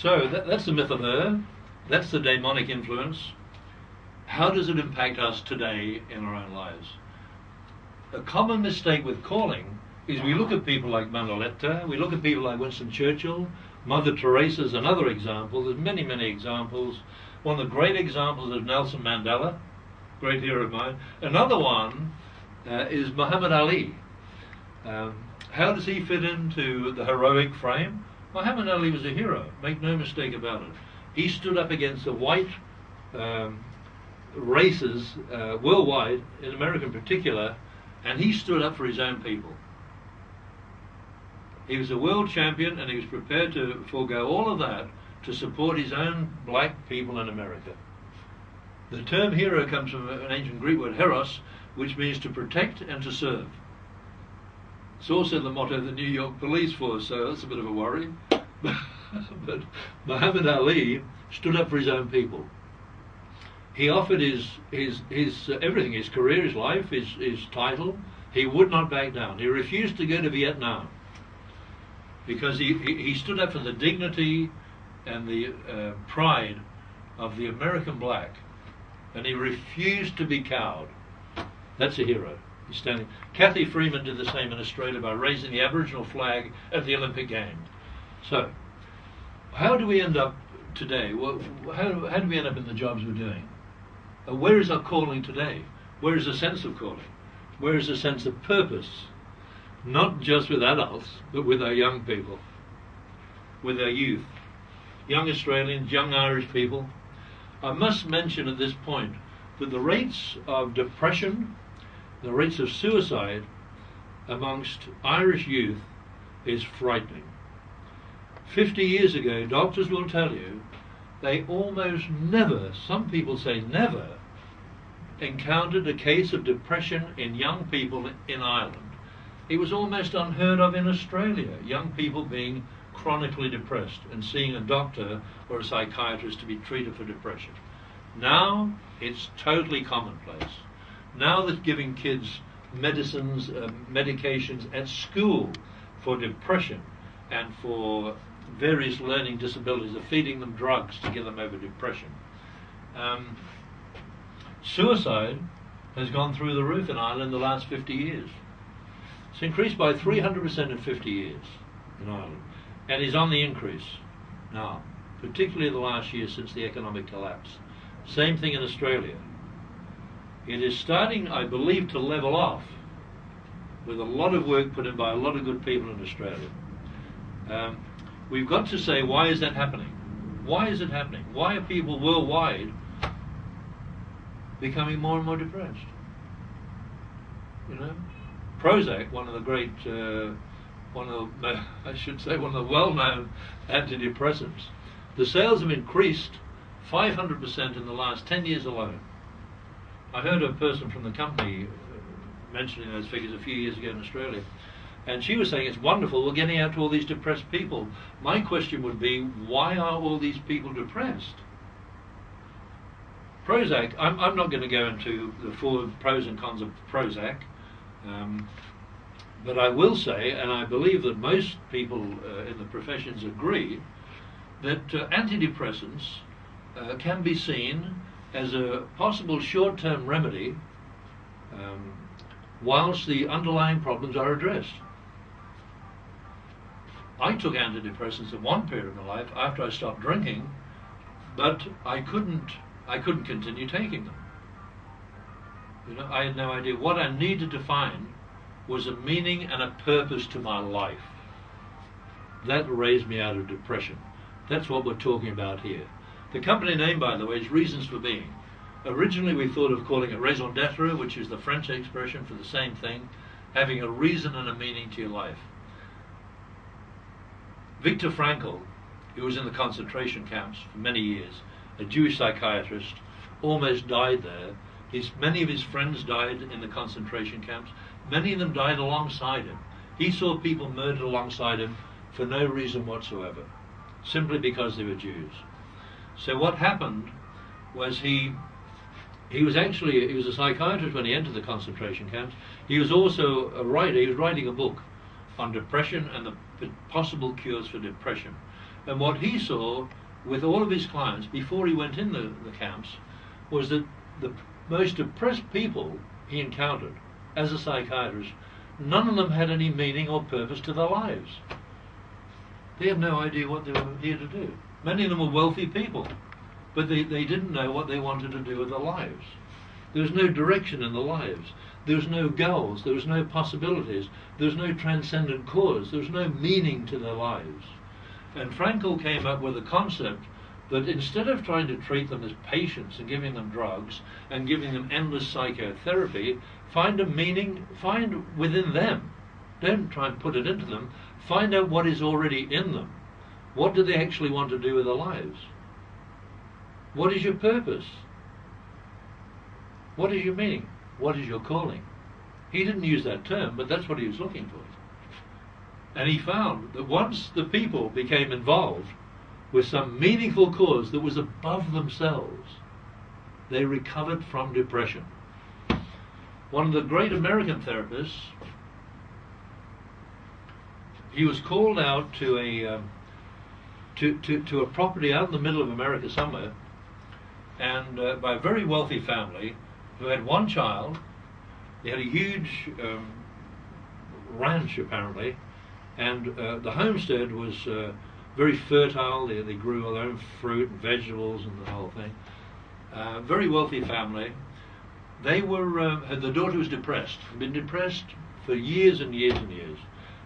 So that's the myth of her. That's the demonic influence. How does it impact us today in our own lives? A common mistake with calling is we look at people like Manoletta, we look at people like Winston Churchill, Mother Teresa is another example. There's many, many examples. One of the great examples is Nelson Mandela, great hero of mine. Another one is Muhammad Ali. How does he fit into the heroic frame? Muhammad Ali was a hero, make no mistake about it. He stood up against the white races worldwide, in America in particular, and he stood up for his own people. He was a world champion and he was prepared to forego all of that to support his own black people in America. The term hero comes from an ancient Greek word, heros, which means to protect and to serve. It's also the motto of the New York Police Force, so that's a bit of a worry. But Muhammad Ali stood up for his own people. He offered his everything, his career, his life, his title. He would not back down. He refused to go to Vietnam because he stood up for the dignity and the pride of the American black, and he refused to be cowed. That's a hero. He's standing. Kathy Freeman did the same in Australia by raising the Aboriginal flag at the Olympic Games. So, how do we end up today? Well, how do we end up in the jobs we're doing? Where is our calling today? Where is the sense of calling? Where is the sense of purpose? Not just with adults, but with our young people, with our youth, young Australians, young Irish people. I must mention at this point that the rates of depression, the rates of suicide amongst Irish youth is frightening. 50 years ago, doctors will tell you, they almost never, some people say never, encountered a case of depression in young people in Ireland. It was almost unheard of in Australia, young people being chronically depressed and seeing a doctor or a psychiatrist to be treated for depression. Now it's totally commonplace. Now they're giving kids medicines, medications at school for depression and for various learning disabilities. They're feeding them drugs to get them over depression. Suicide has gone through the roof in Ireland in the last 50 years. It's increased by 300% in 50 years in Ireland, and is on the increase now, particularly the last year since the economic collapse. Same thing in Australia. It is starting, I believe, to level off with a lot of work put in by a lot of good people in Australia. We've got to say, why is that happening? Why is it happening? Why are people worldwide becoming more and more depressed? You know, Prozac, one of the great, one of the well-known antidepressants, the sales have increased 500% in the last 10 years alone. I heard a person from the company mentioning those figures a few years ago in Australia, and she was saying it's wonderful, we're getting out to all these depressed people. My question would be, why are all these people depressed? Prozac, I'm not going to go into the full pros and cons of Prozac, but I will say, and I believe that most people in the professions agree, that antidepressants can be seen as a possible short-term remedy whilst the underlying problems are addressed. I took antidepressants at one period of my life after I stopped drinking, but I couldn't continue taking them. You know, I had no idea. What I needed to find was a meaning and a purpose to my life. That raised me out of depression. That's what we're talking about here. The company name, by the way, is Reasons for Being. Originally we thought of calling it raison d'etre, which is the French expression for the same thing, having a reason and a meaning to your life. Viktor Frankl, who was in the concentration camps for many years, a Jewish psychiatrist, almost died there. Many of his friends died in the concentration camps. Many of them died alongside him. He saw people murdered alongside him for no reason whatsoever, simply because they were Jews. So what happened was he was a psychiatrist when he entered the concentration camps. He was also a writer. He was writing a book on depression and the possible cures for depression. And what he saw with all of his clients before he went in the camps was that the most depressed people he encountered as a psychiatrist, none of them had any meaning or purpose to their lives. They had no idea what they were here to do. Many of them were wealthy people, but they didn't know what they wanted to do with their lives. There was no direction in their lives. There was no goals. There was no possibilities. There was no transcendent cause. There was no meaning to their lives. And Frankl came up with a concept that instead of trying to treat them as patients and giving them drugs and giving them endless psychotherapy, find a meaning, find within them. Don't try and put it into them. Find out what is already in them. What do they actually want to do with their lives? What is your purpose? What is your meaning? What is your calling? He didn't use that term, but that's what he was looking for. And he found that once the people became involved with some meaningful cause that was above themselves, they recovered from depression. One of the great American therapists, he was called out to a property out in the middle of America somewhere, and by a very wealthy family who had one child. They had a huge ranch apparently, and the homestead was very fertile. They grew their own fruit and vegetables and the whole thing. Very wealthy family. They were, the daughter was depressed, had been depressed for years and years and years.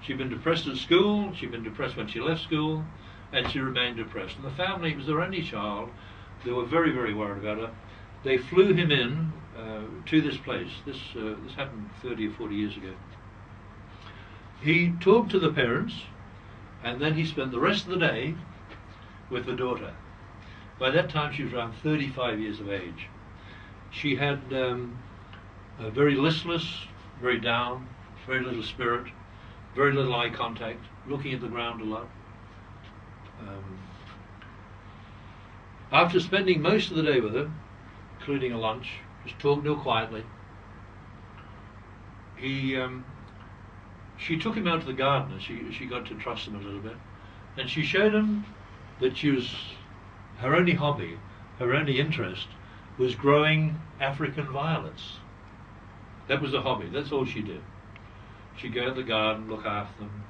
She'd been depressed at school, she'd been depressed when she left school, and she remained depressed. And the family, it was their only child, they were very, very worried about her. They flew him in to this place. This happened 30 or 40 years ago. He talked to the parents, and then he spent the rest of the day with the daughter. By that time she was around 35 years of age. She had very listless, very down, very little spirit, very little eye contact, looking at the ground a lot. After spending most of the day with her, including a lunch, just talking to her quietly, she took him out to the garden, and she got to trust him a little bit, and she showed him that her only hobby, her only interest, was growing African violets. That was the hobby. That's all she did. She'd go to the garden, look after them,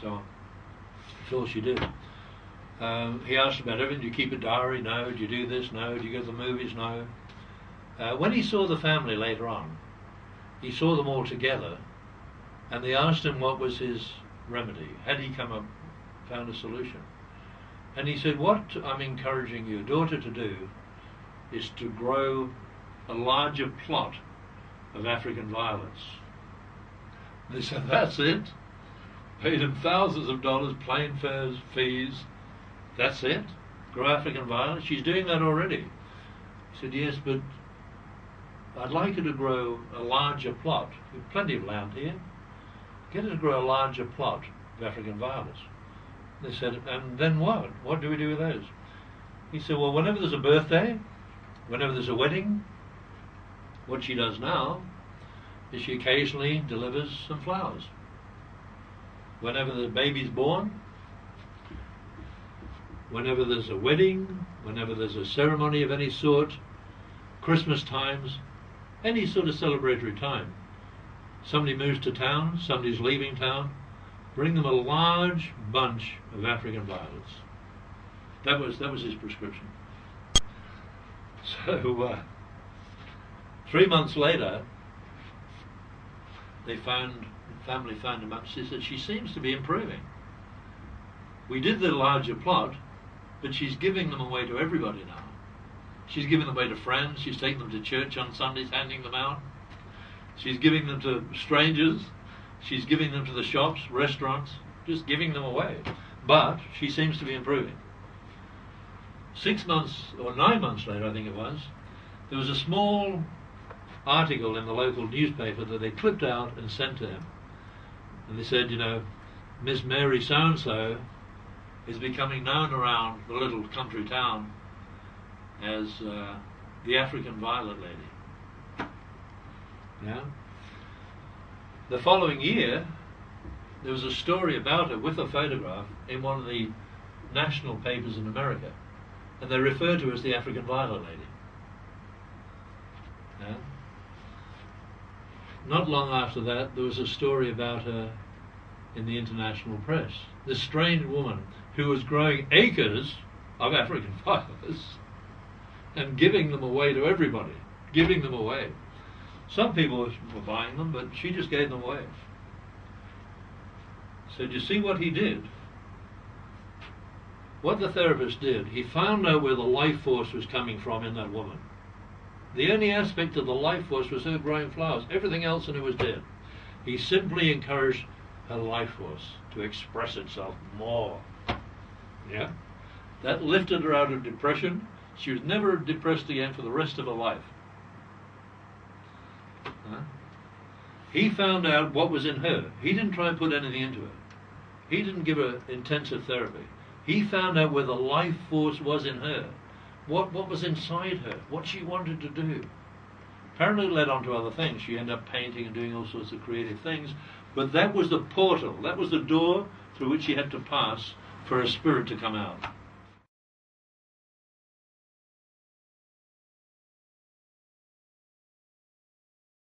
so on. That's all she did. He asked about everything. Do you keep a diary? No. Do you do this? No. Do you go to the movies? No. When he saw the family later on, he saw them all together, and they asked him what was his remedy. Had he found a solution? And he said, what I'm encouraging your daughter to do is to grow a larger plot of African violets. They said, that's it? Paid him thousands of dollars, plane fares, fees. That's it? Grow African violets? She's doing that already. He said, yes, but I'd like her to grow a larger plot. We have plenty of land here. Get her to grow a larger plot of African violets. They said, and then what? What do we do with those? He said, well, whenever there's a birthday, whenever there's a wedding, what she does now is she occasionally delivers some flowers. Whenever the baby's born, whenever there's a wedding, whenever there's a ceremony of any sort, Christmas times, any sort of celebratory time, somebody moves to town, somebody's leaving town, bring them a large bunch of African violets. That was his prescription. So 3 months later, the family found him up. She said, she seems to be improving. We did the larger plot, but she's giving them away to everybody now. She's giving them away to friends. She's taking them to church on Sundays, handing them out. She's giving them to strangers. She's giving them to the shops, restaurants, just giving them away. But she seems to be improving. 6 months or 9 months later, I think it was, there was a small article in the local newspaper that they clipped out and sent to him. And they said, Miss Mary so-and-so is becoming known around the little country town as the African Violet Lady. Yeah. The following year, there was a story about her with a photograph in one of the national papers in America, and they refer to her as the African Violet Lady. Yeah? Not long after that, there was a story about her in the international press. This strange woman who was growing acres of African violets and giving them away to everybody, giving them away. Some people were buying them, but she just gave them away. So do you see what he did? What the therapist did, he found out where the life force was coming from in that woman. The only aspect of the life force was her growing flowers. Everything else in her was dead. He simply encouraged her life force to express itself more. Yeah? That lifted her out of depression. She was never depressed again for the rest of her life. Huh? He found out what was in her. He didn't try and put anything into her. He didn't give her intensive therapy. He found out where the life force was in her. What was inside her. What she wanted to do. Apparently it led on to other things. She ended up painting and doing all sorts of creative things. But that was the portal. That was the door through which she had to pass for her spirit to come out.